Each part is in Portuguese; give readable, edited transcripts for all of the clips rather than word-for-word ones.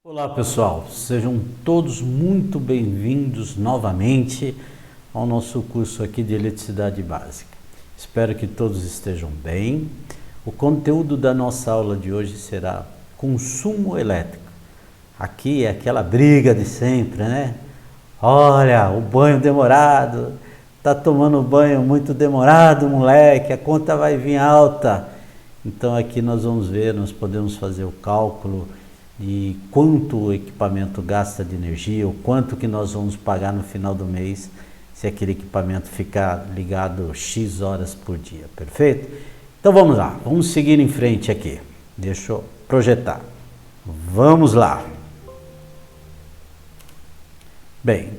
Olá pessoal, sejam todos muito bem-vindos novamente ao nosso curso aqui de Eletricidade Básica. Espero que todos estejam bem. O conteúdo da nossa aula de hoje será consumo elétrico. Aqui é aquela briga de sempre, né? Olha, o banho demorado, tá tomando banho muito demorado, moleque, a conta vai vir alta. Então aqui nós vamos ver, nós podemos fazer o cálculo de quanto o equipamento gasta de energia, o quanto que nós vamos pagar no final do mês se aquele equipamento ficar ligado X horas por dia, perfeito? Então vamos lá, vamos seguir em frente aqui, deixa eu projetar, vamos lá. Bem,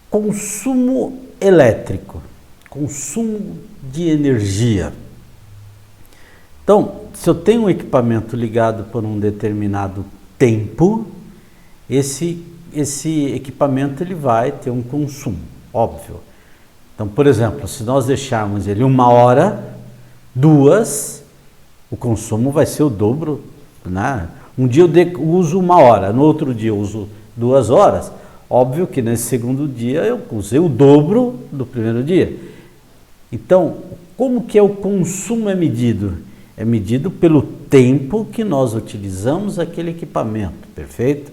consumo elétrico, consumo de energia. Então, se eu tenho um equipamento ligado por um determinado tempo, esse equipamento ele vai ter um consumo, óbvio. Então, por exemplo, se nós deixarmos ele 1 hora, 2, o consumo vai ser o dobro, né? Um dia eu uso 1 hora, no outro dia eu uso 2 horas, óbvio que nesse segundo dia eu usei o dobro do primeiro dia. Então, como que o consumo é medido? É medido pelo tempo que nós utilizamos aquele equipamento, perfeito?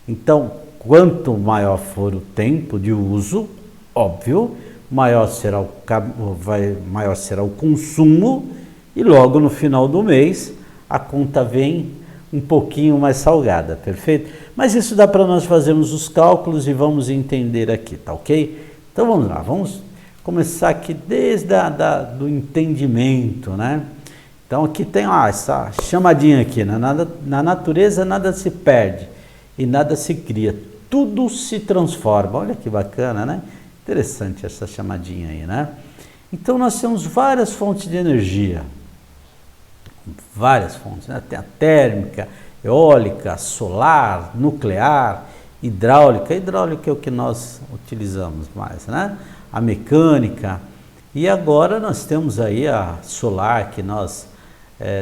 Então, quanto maior for o tempo de uso, óbvio, maior será o consumo e logo no final do mês a conta vem um pouquinho mais salgada, perfeito? Mas isso dá para nós fazermos os cálculos e vamos entender aqui, tá ok? Então vamos lá, vamos começar aqui desde do entendimento, né? Então aqui tem essa chamadinha aqui, na natureza nada se perde e nada se cria, tudo se transforma. Olha que bacana, né? Interessante essa chamadinha aí, né? Então nós temos várias fontes de energia, várias fontes, né? Tem a térmica, eólica, solar, nuclear, hidráulica. Hidráulica é o que nós utilizamos mais, né? A mecânica. E agora nós temos aí a solar, que nós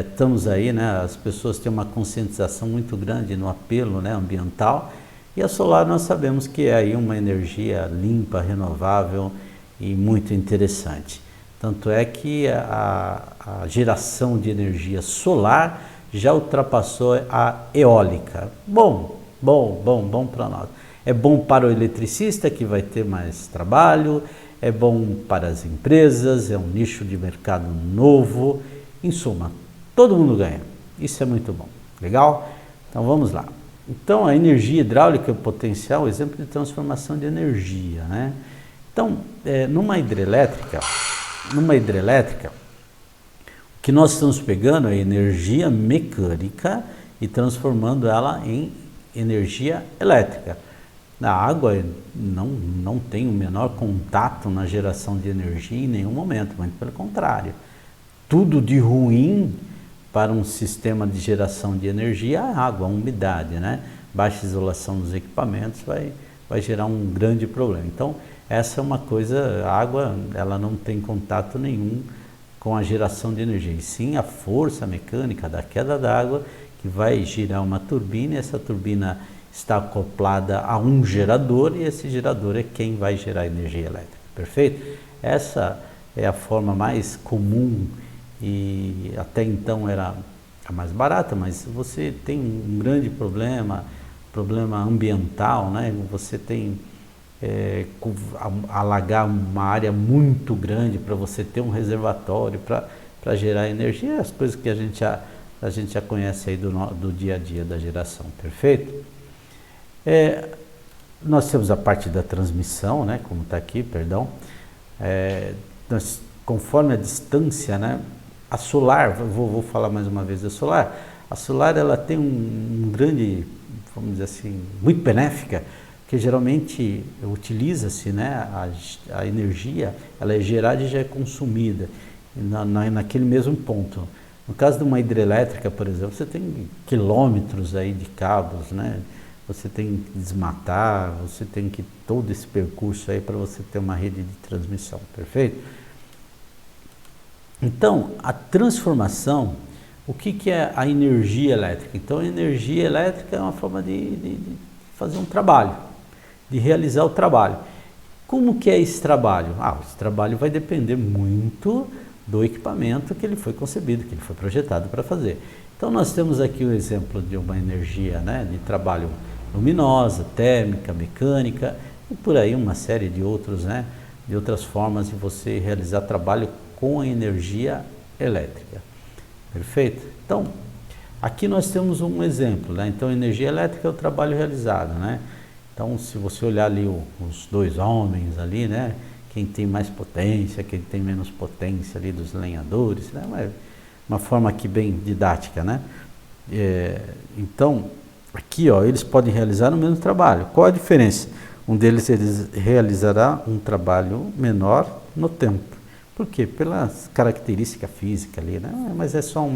estamos aí, né? As pessoas têm uma conscientização muito grande no apelo, né, ambiental, e a solar nós sabemos que é aí uma energia limpa, renovável e muito interessante. Tanto é que a geração de energia solar já ultrapassou a eólica. Bom para nós. É bom para o eletricista, que vai ter mais trabalho, é bom para as empresas, é um nicho de mercado novo, em suma, todo mundo ganha. Isso é muito bom. Legal? Então vamos lá. Então a energia hidráulica é o potencial, exemplo de transformação de energia, né? Então, numa hidrelétrica, o que nós estamos pegando é energia mecânica e transformando ela em energia elétrica. A água não tem o menor contato na geração de energia em nenhum momento, muito pelo contrário. Tudo de ruim para um sistema de geração de energia é a água, a umidade, né? Baixa isolação dos equipamentos vai gerar um grande problema. Então, essa é uma coisa, a água ela não tem contato nenhum com a geração de energia, e sim a força mecânica da queda d'água que vai girar uma turbina, e essa turbina está acoplada a um gerador, e esse gerador é quem vai gerar energia elétrica, perfeito? Essa é a forma mais comum e até então era a mais barata, mas você tem um grande problema ambiental, né? Você tem alagar uma área muito grande para você ter um reservatório para gerar energia, as coisas que a gente já conhece aí do dia a dia da geração, perfeito? Nós temos a parte da transmissão, né, como está aqui, perdão, conforme a distância, né, a solar, vou falar mais uma vez da solar, a solar ela tem um grande, vamos dizer assim, muito benéfica, que geralmente utiliza-se, né, a energia, ela é gerada e já é consumida naquele mesmo ponto. No caso de uma hidrelétrica, por exemplo, você tem quilômetros aí de cabos, né? Você tem que desmatar, você tem que todo esse percurso aí para você ter uma rede de transmissão, perfeito? Então, a transformação O que é a energia elétrica? Então, a energia elétrica é uma forma de fazer um trabalho, de realizar o trabalho. Como que é esse trabalho? Esse trabalho vai depender muito do equipamento que ele foi concebido, que ele foi projetado para fazer. Então, nós temos aqui o exemplo de uma energia, né, de trabalho luminosa, térmica, mecânica, e por aí uma série de outros, né, de outras formas de você realizar trabalho com a energia elétrica. Perfeito? Então, aqui nós temos um exemplo, né? Então, energia elétrica é o trabalho realizado, né? Então, se você olhar ali os dois homens ali, né? Quem tem mais potência, quem tem menos potência ali dos lenhadores, né? Uma forma aqui bem didática, né? Então, aqui, ó, eles podem realizar o mesmo trabalho. Qual a diferença? Um deles realizará um trabalho menor no tempo. Por quê? Pela característica física ali, né? Mas é só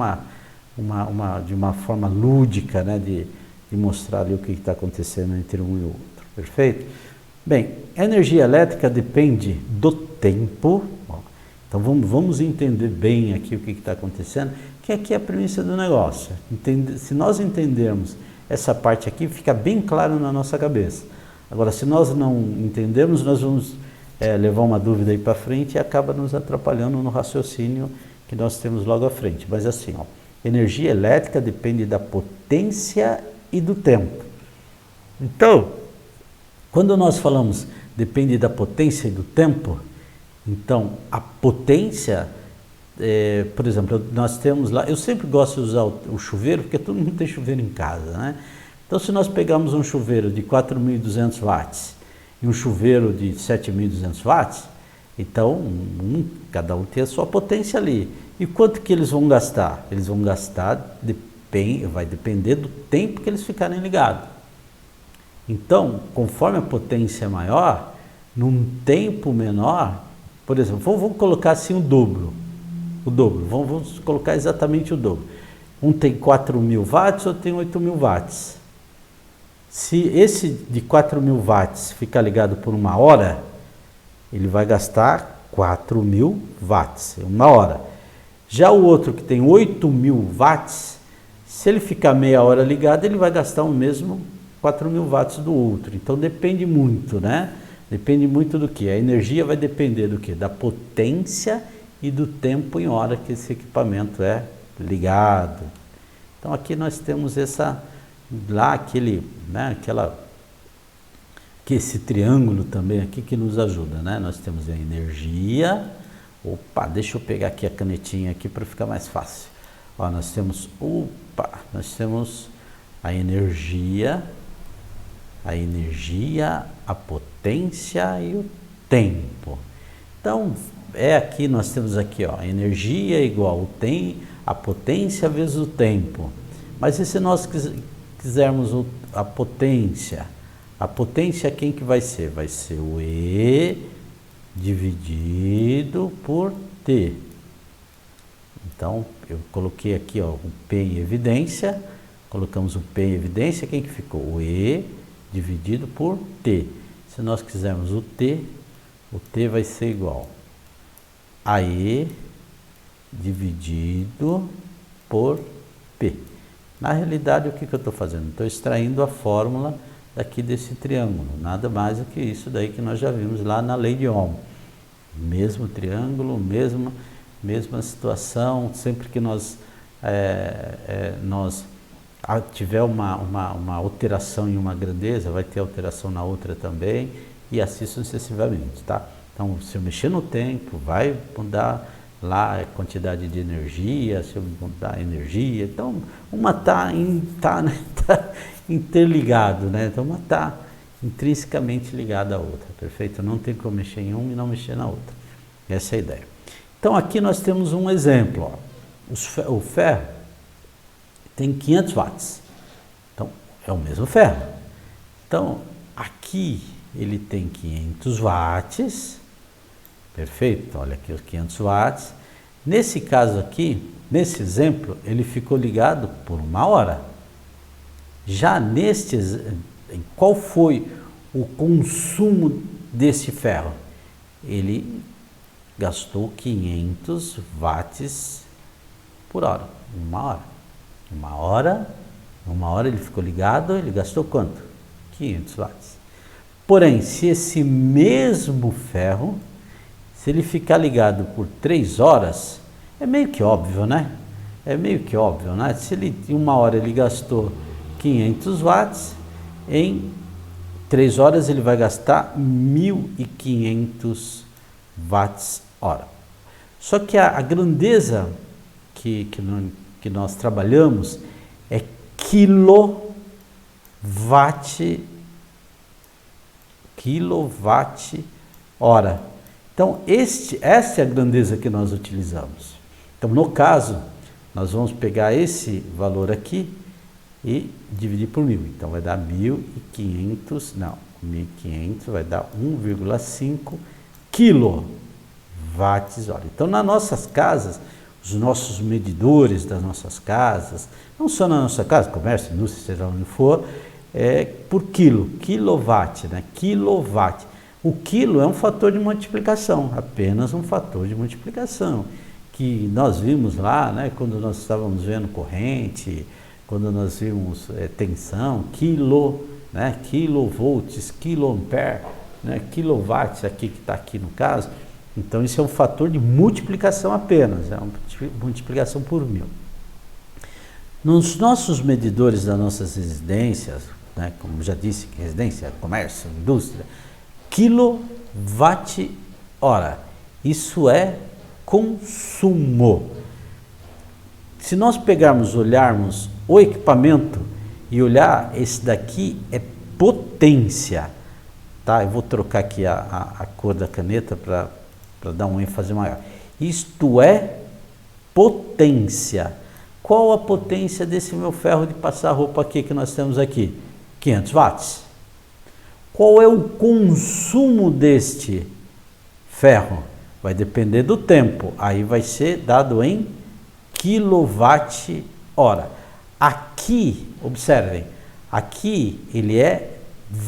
de uma forma lúdica, né? De mostrar ali o que está acontecendo entre um e o outro. Perfeito? Bem, a energia elétrica depende do tempo. Então vamos entender bem aqui o que está acontecendo, que aqui é a premissa do negócio. Se nós entendermos essa parte aqui, fica bem claro na nossa cabeça. Agora, se nós não entendermos, nós vamos levar uma dúvida aí para frente e acaba nos atrapalhando no raciocínio que nós temos logo à frente. Mas assim, ó, energia elétrica depende da potência e do tempo. Então, quando nós falamos depende da potência e do tempo, então a potência, por exemplo, nós temos lá, eu sempre gosto de usar o chuveiro, porque todo mundo tem chuveiro em casa, né? Então, se nós pegarmos um chuveiro de 4.200 watts e um chuveiro de 7.200 watts, então cada um tem a sua potência ali. E quanto que eles vão gastar? Eles vão gastar, vai depender do tempo que eles ficarem ligados. Então, conforme a potência é maior, num tempo menor, por exemplo, vamos colocar assim o dobro, vamos colocar exatamente o dobro. Um tem 4.000 watts, outro tem 8.000 watts. Se esse de 4.000 watts ficar ligado por uma hora, ele vai gastar 4.000 watts, uma hora. Já o outro que tem 8.000 watts, se ele ficar meia hora ligado, ele vai gastar o mesmo 4.000 watts do outro. Então depende muito, né? Depende muito do que? A energia vai depender do que? Da potência e do tempo em hora que esse equipamento é ligado. Então aqui nós temos esse triângulo também aqui que nos ajuda, né? Nós temos a energia. Opa, deixa eu pegar aqui a canetinha aqui para ficar mais fácil. Ó, nós temos a energia, a potência e o tempo. Então, aqui nós temos aqui, ó, a energia igual a potência vezes o tempo. Mas e se nós quisermos a potência quem que vai ser? Vai ser o E dividido por T. Então, eu coloquei aqui, ó, o P em evidência, colocamos o P em evidência, quem que ficou? O E dividido por T. Se nós quisermos o T vai ser igual a E dividido por P. Na realidade, o que eu estou fazendo? Estou extraindo a fórmula daqui desse triângulo, nada mais do que isso daí que nós já vimos lá na lei de Ohm. Mesmo triângulo, mesma situação, sempre que nós tiver uma alteração em uma grandeza, vai ter alteração na outra também, e assim sucessivamente, tá? Então, se eu mexer no tempo, vai mudar lá a quantidade de energia, se eu mudar a energia, então uma tá interligado, né? Então uma está intrinsecamente ligada à outra, perfeito? Não tem como mexer em uma e não mexer na outra. Essa é a ideia. Então aqui nós temos um exemplo, ó. O ferro tem 500 watts, então é o mesmo ferro. Então aqui ele tem 500 watts, perfeito? Então, olha aqui os 500 watts. Nesse caso aqui, nesse exemplo, ele ficou ligado por uma hora. Já qual foi o consumo desse ferro? Ele gastou 500 watts por hora. Uma hora ele ficou ligado, ele gastou quanto? 500 watts. Porém, se esse mesmo ferro, se ele ficar ligado por 3 horas, é meio que óbvio, né? Se ele, em uma hora ele gastou 500 watts, em 3 horas ele vai gastar 1.500 watts hora. Só que a grandeza que nós trabalhamos é quilowatt hora. Então, essa é a grandeza que nós utilizamos. Então, no caso, nós vamos pegar esse valor aqui e dividir por 1.000. Então, vai dar 1.500 vai dar 1,5 quilowatts hora. Então, nas nossas casas, os nossos medidores das nossas casas, não só na nossa casa, comércio, indústria, seja onde for, é por quilowatt, né? Quilowatt. O quilo é um fator de multiplicação, apenas um fator de multiplicação, que nós vimos lá, né, quando nós estávamos vendo corrente, quando nós vimos tensão, né, kilovolts, quiloampere, né, quilowatts aqui que está aqui no caso. Então isso é um fator de multiplicação apenas, é uma multiplicação por 1.000. Nos nossos medidores das nossas residências, né, como já disse, residência, comércio, indústria, quilowatt hora, isso é consumo. Se nós olharmos o equipamento e olhar, esse daqui é potência, tá? Eu vou trocar aqui a cor da caneta para dar um ênfase maior. Isto é potência. Qual a potência desse meu ferro de passar roupa aqui que nós temos aqui? 500 watts. Qual é o consumo deste ferro? Vai depender do tempo. Aí vai ser dado em quilowatt hora. Aqui, observem, aqui ele é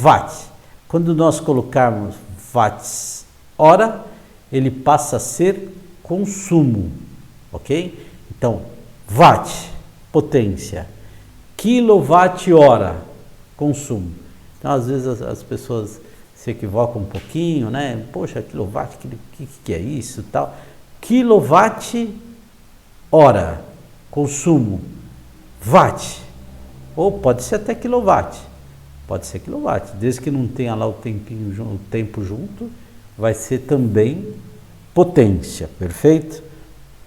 watt. Quando nós colocarmos watts hora, ele passa a ser consumo, ok? Então, watt, potência, quilowatt hora, consumo. Então, às vezes as pessoas se equivocam um pouquinho, né? Poxa, quilowatt, que é isso, tal? Quilowatt hora, consumo, watt, ou pode ser até quilowatt, desde que não tenha lá o tempo junto, vai ser também potência, perfeito?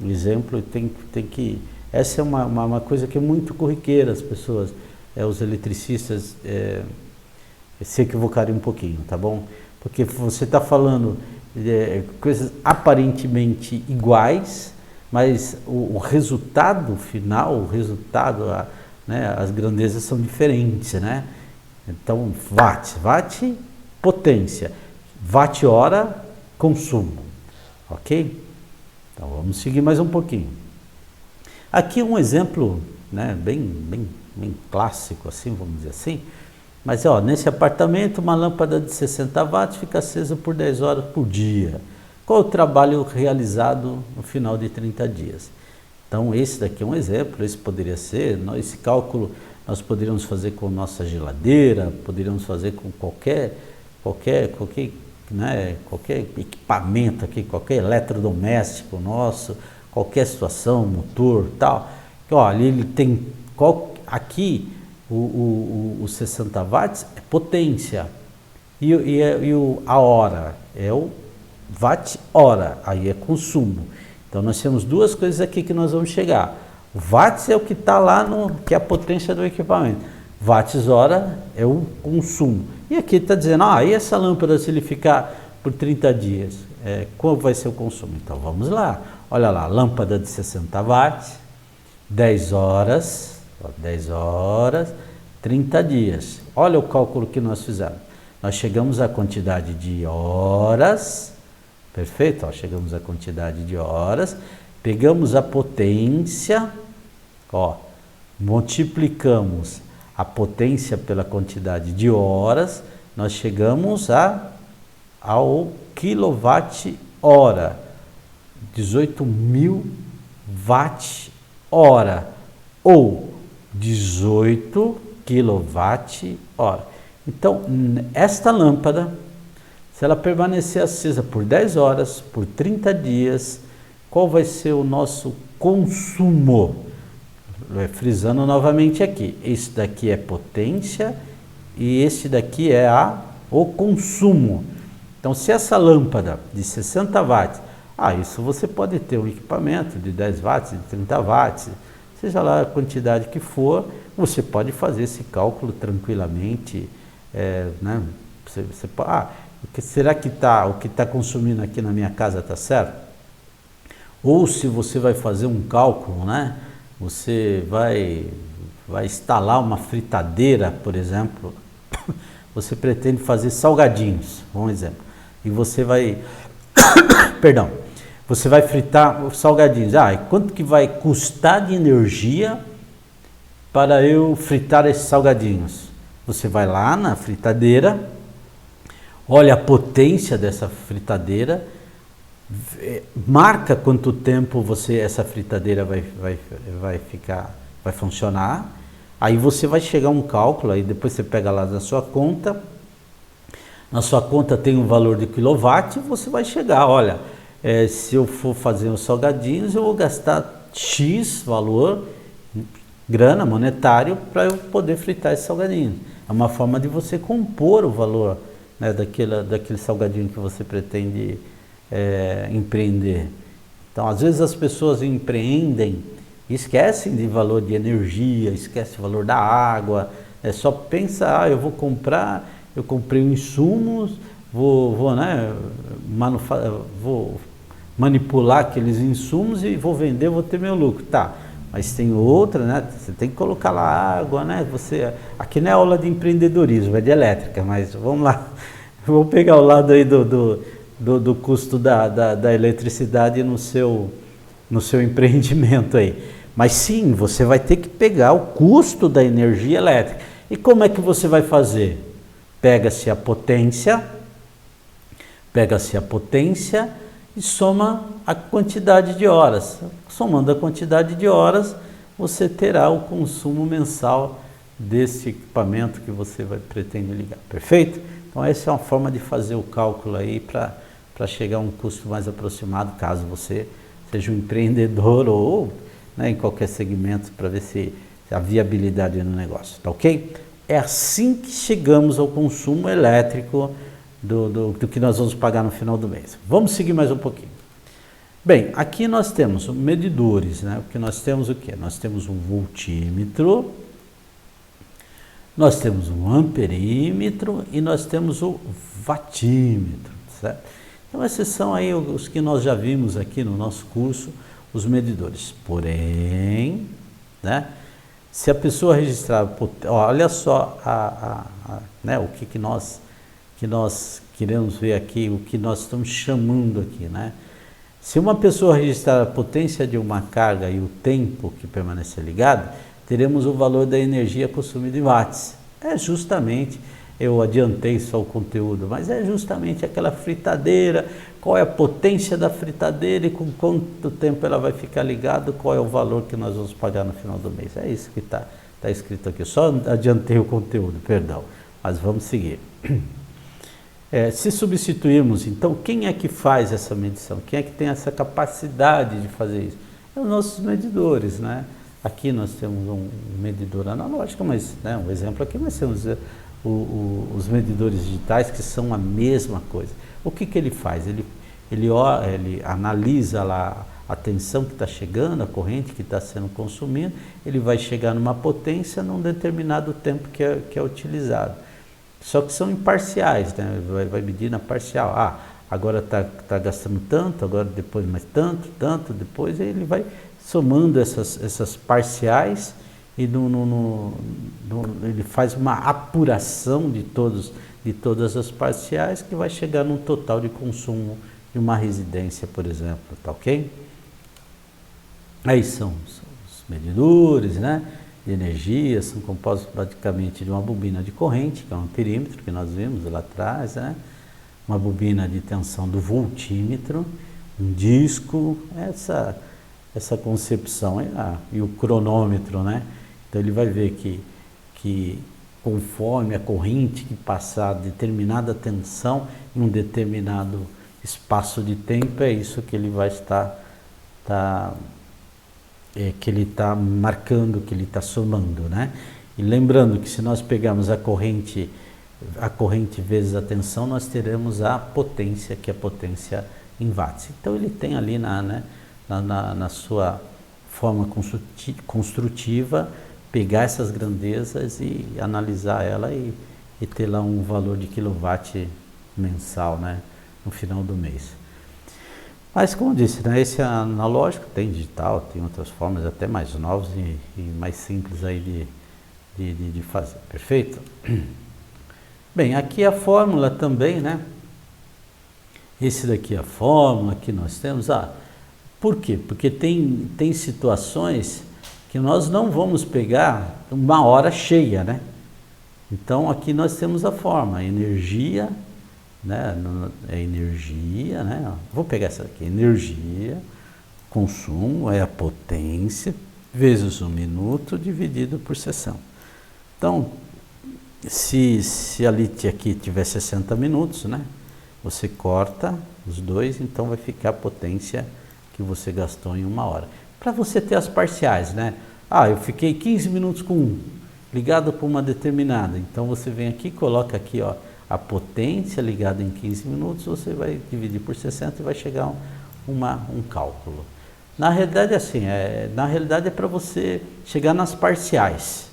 Um exemplo, tem que, essa é uma coisa que é muito corriqueira, as pessoas, os eletricistas se equivocarem um pouquinho, tá bom? Porque você está falando coisas aparentemente iguais, mas o resultado final, né, as grandezas são diferentes, né? Então, watt, potência, watt hora, consumo, ok? Então, vamos seguir mais um pouquinho. Aqui um exemplo, né, bem clássico, assim, vamos dizer assim, mas nesse apartamento uma lâmpada de 60 watts fica acesa por 10 horas por dia. Qual é o trabalho realizado no final de 30 dias? Então, esse daqui é um exemplo, esse poderia ser, esse cálculo nós poderíamos fazer com nossa geladeira, poderíamos fazer com qualquer equipamento aqui, qualquer eletrodoméstico nosso, qualquer situação, motor, tal. Olha, ele tem, aqui o 60 watts é potência e a hora é o watt hora, aí é consumo. Então nós temos duas coisas aqui que nós vamos chegar. O watts é o que está lá que é a potência do equipamento. Watts hora é o consumo. E aqui está dizendo, e essa lâmpada se ele ficar por 30 dias, qual vai ser o consumo? Então vamos lá. Olha lá, lâmpada de 60 watts, 10 horas, 30 dias. Olha o cálculo que nós fizemos. Nós chegamos à quantidade de horas, perfeito? Chegamos à quantidade de horas, pegamos a potência, multiplicamos a potência pela quantidade de horas, nós chegamos ao quilowatt hora, 18.000 watt ou 18 kWh. Então, esta lâmpada, se ela permanecer acesa por 10 horas, por 30 dias, qual vai ser o nosso consumo? Frisando novamente aqui, esse daqui é potência e esse daqui é o consumo. Então, se essa lâmpada de 60 watts, isso você pode ter um equipamento de 10 watts, de 30 watts, seja lá a quantidade que for, você pode fazer esse cálculo tranquilamente, né? Você pode, será que o que está consumindo aqui na minha casa está certo? Ou se você vai fazer um cálculo, né? Você vai instalar uma fritadeira, por exemplo, você pretende fazer salgadinhos, um exemplo, e você vai, perdão, você vai fritar os salgadinhos. Quanto que vai custar de energia para eu fritar esses salgadinhos? Você vai lá na fritadeira, olha a potência dessa fritadeira, marca quanto tempo essa fritadeira vai funcionar. Aí você vai chegar a um cálculo, aí depois você pega lá na sua conta tem um valor de quilowatt, você vai chegar, olha, se eu for fazer os salgadinhos, eu vou gastar X valor, grana, monetário, para eu poder fritar esse salgadinho. É uma forma de você compor o valor, né, daquele salgadinho que você pretende empreender. Então, às vezes as pessoas empreendem, esquecem de valor de energia, esquecem o valor da água, só pensa, eu comprei insumos, vou manipular aqueles insumos e vou vender, vou ter meu lucro. Tá, mas tem outra, né? Você tem que colocar lá água, né? Aqui não é aula de empreendedorismo, é de elétrica, mas vamos lá. Vou pegar o lado aí do custo da eletricidade no seu empreendimento aí. Mas sim, você vai ter que pegar o custo da energia elétrica. E como é que você vai fazer? Pega-se a potência e soma a quantidade de horas. Somando a quantidade de horas, você terá o consumo mensal desse equipamento que você pretende ligar. Perfeito? Então essa é uma forma de fazer o cálculo aí para chegar a um custo mais aproximado, caso você seja um empreendedor ou, né, em qualquer segmento, para ver se a viabilidade no negócio, tá ok? É assim que chegamos ao consumo elétrico do que nós vamos pagar no final do mês. Vamos seguir mais um pouquinho. Bem, aqui nós temos medidores, né? Porque nós temos o quê? Nós temos um voltímetro, nós temos um amperímetro e nós temos o watímetro, certo? Então esses são aí os que nós já vimos aqui no nosso curso, os medidores. Porém, né, se a pessoa registrar, olha só né, o que nós queremos ver aqui, o que nós estamos chamando aqui, né? Se uma pessoa registrar a potência de uma carga e o tempo que permanecer ligado, teremos o valor da energia consumida em watts. É justamente, eu adiantei só o conteúdo, mas é justamente aquela fritadeira, qual é a potência da fritadeira e com quanto tempo ela vai ficar ligada, qual é o valor que nós vamos pagar no final do mês. É isso que está escrito aqui, só adiantei o conteúdo, perdão, mas vamos seguir. Se substituirmos, então, quem é que faz essa medição? Quem é que tem essa capacidade de fazer isso? É os nossos medidores, né? Aqui nós temos um medidor analógico, mas, né, um exemplo aqui, nós temos os medidores digitais, que são a mesma coisa. O que ele faz? Ele analisa lá a tensão que está chegando, a corrente que está sendo consumida, ele vai chegar numa potência num determinado tempo que é utilizado. Só que são imparciais, né? Vai medir na parcial. Agora está gastando tanto, agora depois mais tanto, depois ele vai somando essas parciais e ele faz uma apuração de todas as parciais que vai chegar num total de consumo de uma residência, por exemplo, tá ok? Aí são os medidores, né, de energia, são compostos praticamente de uma bobina de corrente, que é um amperímetro que nós vimos lá atrás, né, uma bobina de tensão do voltímetro, um disco, essa concepção e o cronômetro, né? Então ele vai ver que conforme a corrente que passar determinada tensão em um determinado espaço de tempo, é isso que ele vai estar que ele está marcando, que ele está somando, né? E lembrando que se nós pegarmos a corrente vezes a tensão, nós teremos a potência, que é a potência em watts. Então ele tem ali na sua forma construtiva, pegar essas grandezas e analisar ela e ter lá um valor de quilowatt mensal, né, no final do mês. Mas como eu disse, né, esse analógico tem digital, tem outras formas até mais novas e mais simples aí de fazer, perfeito? Bem, aqui a fórmula também, né? Esse daqui é a fórmula que nós temos. Por quê? Porque tem situações que nós não vamos pegar uma hora cheia, né? Então aqui nós temos a fórmula, energia, né? É energia, né? Vou pegar essa aqui, energia, consumo é a potência, vezes 1 minuto dividido por seção. Então, se a LIT aqui tiver 60 minutos, né? Você corta os dois, então vai ficar a potência que você gastou em 1 hora. Para você ter as parciais, né? Eu fiquei 15 minutos com um, ligado por uma determinada. Então você vem aqui, coloca aqui, ó, a potência ligada em 15 minutos, você vai dividir por 60 e vai chegar um cálculo. Na realidade, assim, na realidade é para você chegar nas parciais.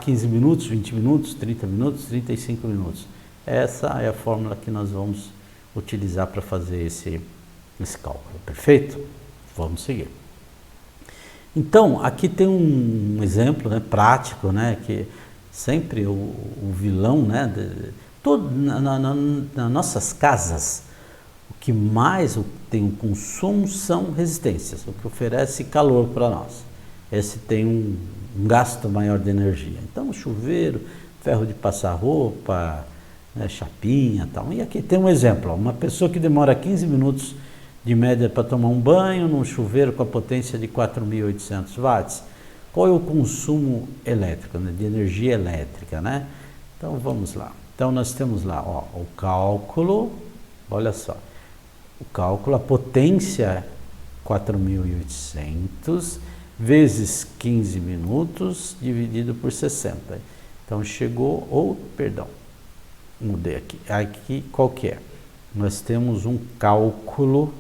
15 minutos, 20 minutos, 30 minutos, 35 minutos. Essa é a fórmula que nós vamos utilizar para fazer esse cálculo, perfeito? Vamos seguir. Então, aqui tem um exemplo, né, prático, né, que sempre o vilão, né, nas nossas casas, o que mais tem um consumo são resistências, o que oferece calor para nós. Esse tem um gasto maior de energia. Então, chuveiro, ferro de passar roupa, né, chapinha e tal. E aqui tem um exemplo, uma pessoa que demora 15 minutos de média para tomar um banho num chuveiro com a potência de 4.800 watts. Qual é o consumo elétrico, né, de energia elétrica, né? Então, vamos lá. Então, nós temos lá, ó, o cálculo, olha só, o cálculo, a potência 4.800 vezes 15 minutos dividido por 60. Então, chegou, mudei aqui. Aqui, qual que é? Nós temos um cálculo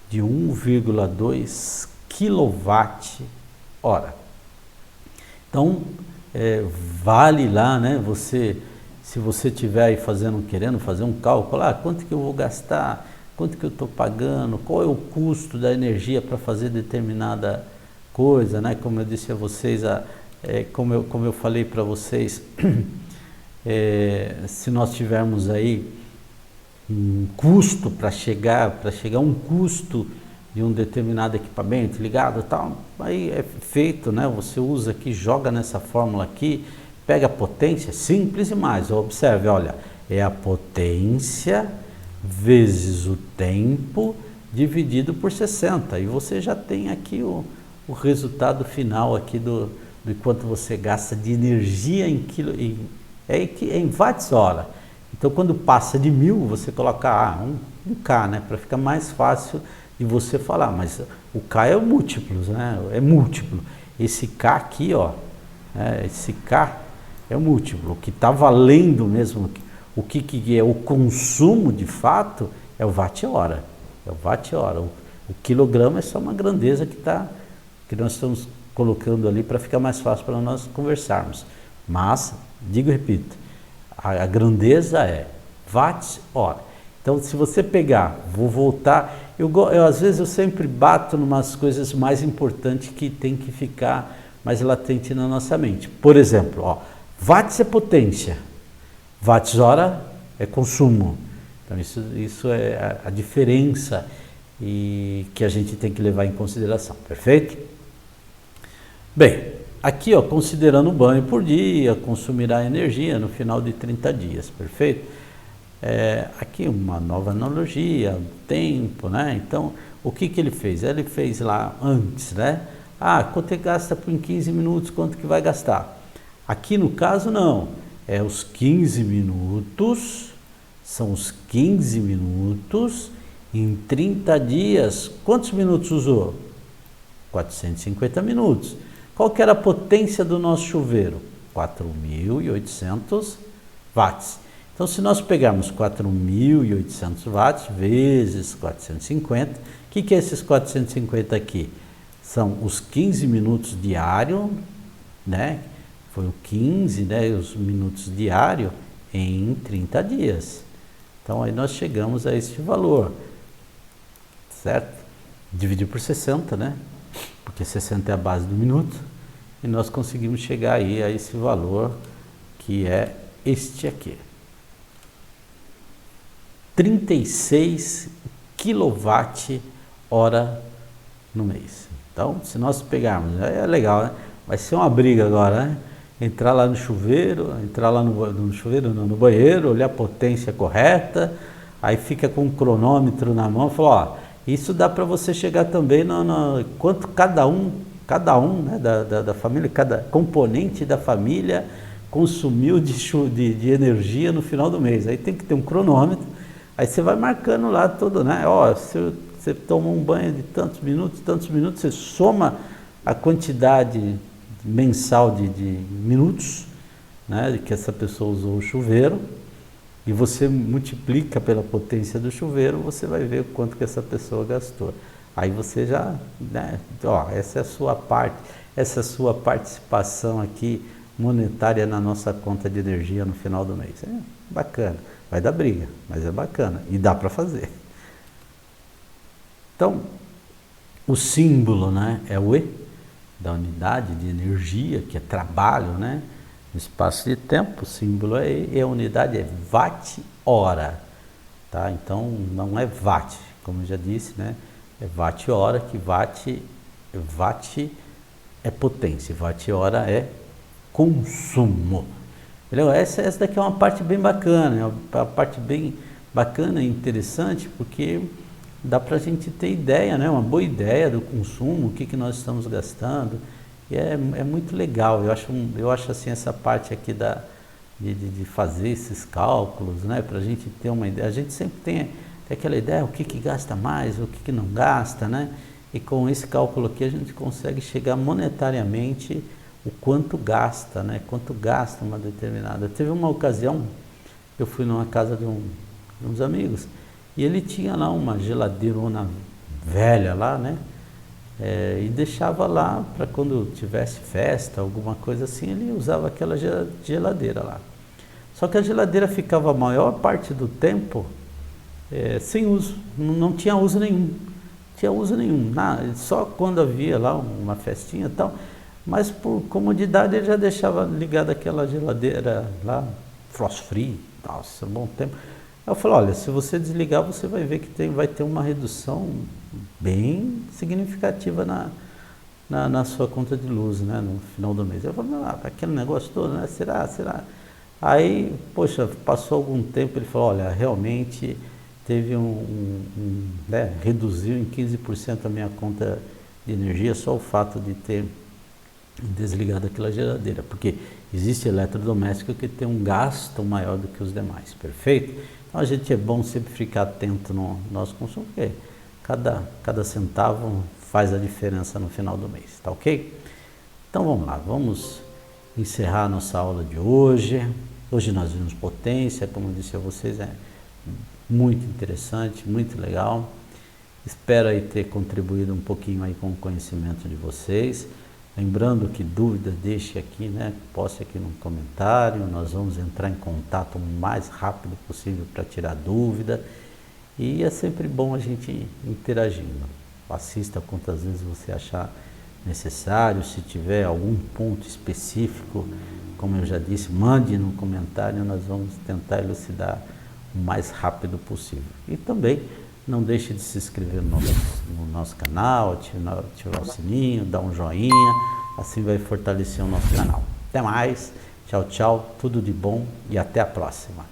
de 1,2 kWh. Então, vale lá, né? Se você estiver aí querendo fazer um cálculo, quanto que eu vou gastar, quanto que eu estou pagando, qual é o custo da energia para fazer determinada coisa, né? Como eu disse a vocês, como eu falei para vocês, se nós tivermos aí um custo para chegar a um custo de um determinado equipamento ligado e tal, aí é feito, né? Você usa aqui, joga nessa fórmula aqui, pega a potência, simples demais. Observe, olha, é a potência vezes o tempo dividido por 60, e você já tem aqui o resultado final aqui do quanto você gasta de energia em watts hora. Então, quando passa de 1000, você coloca um K, né, para ficar mais fácil de você falar, mas o K é o múltiplos, né, é múltiplo. Esse K aqui, ó, esse K é o múltiplo. O que está valendo mesmo, o que é o consumo de fato, é o watt-hora. É o watt-hora. O quilograma é só uma grandeza que nós estamos colocando ali para ficar mais fácil para nós conversarmos. Mas, digo e repito, a grandeza é watts-hora. Então, se você pegar, vou voltar, às vezes eu sempre bato em umas coisas mais importantes que tem que ficar mais latente na nossa mente. Por exemplo, ó, watts é potência, watts-hora é consumo. Então, isso é a diferença e que a gente tem que levar em consideração, perfeito? Bem, aqui, ó, considerando o banho por dia, consumirá energia no final de 30 dias, perfeito? Aqui uma nova analogia, tempo, né? Então, O que que ele fez? Ele fez lá antes, né? Ah, quanto ele gasta por 15 minutos, quanto que vai gastar? Aqui no caso não, é os 15 minutos, são os 15 minutos em 30 dias. Quantos minutos usou? 450 minutos. Qual que era a potência do nosso chuveiro? 4.800 watts. Então, se nós pegarmos 4.800 watts vezes 450, o que é esses 450 aqui? São os 15 minutos diário, né? Foi o 15, né? Os minutos diário em 30 dias. Então, aí nós chegamos a este valor, certo? Dividir por 60, né? Porque 60 é a base do minuto. E nós conseguimos chegar aí a esse valor que é este aqui. 36 kWh no mês. Então, se nós pegarmos, é legal, né? Vai ser uma briga agora, né? Entrar lá no chuveiro, no banheiro, olhar a potência correta, aí fica com o cronômetro na mão, fala, ó, isso dá para você chegar também no quanto cada um, né, da família, cada componente da família consumiu de energia no final do mês. Aí tem que ter um cronômetro. Aí você vai marcando lá tudo, né? Ó, se você toma um banho de tantos minutos, você soma a quantidade mensal de minutos, né, que essa pessoa usou o chuveiro, e você multiplica pela potência do chuveiro, você vai ver o quanto que essa pessoa gastou. Aí você já, né, ó, essa é a sua parte, essa é a sua participação aqui monetária na nossa conta de energia no final do mês. É bacana. Vai dar briga, mas é bacana e dá para fazer. Então, o símbolo, né, é o E da unidade de energia, que é trabalho, né? No espaço de tempo, o símbolo é E, e a unidade é watt-hora, tá? Então, não é watt, como eu já disse, né? É watt-hora, que watt é potência, watt-hora é consumo. Essa daqui é uma parte bem bacana, é uma parte bem bacana e interessante, porque dá para a gente ter ideia, né? Uma boa ideia do consumo, o que nós estamos gastando, e é muito legal. Eu acho assim, essa parte aqui de fazer esses cálculos, né? Para a gente ter uma ideia. A gente sempre tem aquela ideia, o que gasta mais, o que não gasta, né? E com esse cálculo aqui a gente consegue chegar monetariamente o quanto gasta, né? Quanto gasta uma determinada. Teve uma ocasião, eu fui numa casa de uns amigos, e ele tinha lá uma geladeirona velha lá, né? E deixava lá para quando tivesse festa, alguma coisa assim, ele usava aquela geladeira lá. Só que a geladeira ficava a maior parte do tempo sem uso, não tinha uso nenhum. Só quando havia lá uma festinha e tal. Mas por comodidade ele já deixava ligada aquela geladeira lá, frost free, nossa, bom tempo. Eu falei, olha, se você desligar, você vai ver que vai ter uma redução bem significativa na sua conta de luz, né, no final do mês. Eu falei, aquele negócio todo, né, será? Aí, poxa, passou algum tempo, ele falou, olha, realmente teve né, reduziu em 15% a minha conta de energia, só o fato de ter desligado aquela geladeira, porque existe eletrodoméstico que tem um gasto maior do que os demais, perfeito? Então a gente é bom sempre ficar atento no nosso consumo, porque cada centavo faz a diferença no final do mês, tá ok? Então vamos lá, vamos encerrar a nossa aula de hoje. Hoje nós vimos potência, como eu disse a vocês, é muito interessante, muito legal. Espero aí ter contribuído um pouquinho aí com o conhecimento de vocês. Lembrando que dúvida, deixe aqui, né? Poste aqui no comentário, nós vamos entrar em contato o mais rápido possível para tirar dúvida. E é sempre bom a gente interagindo. Assista quantas vezes você achar necessário. Se tiver algum ponto específico, como eu já disse, mande no comentário, nós vamos tentar elucidar o mais rápido possível. E também não deixe de se inscrever no nosso canal, ativar o sininho, dar um joinha, assim vai fortalecer o nosso canal. Até mais, tchau, tchau, tudo de bom e até a próxima.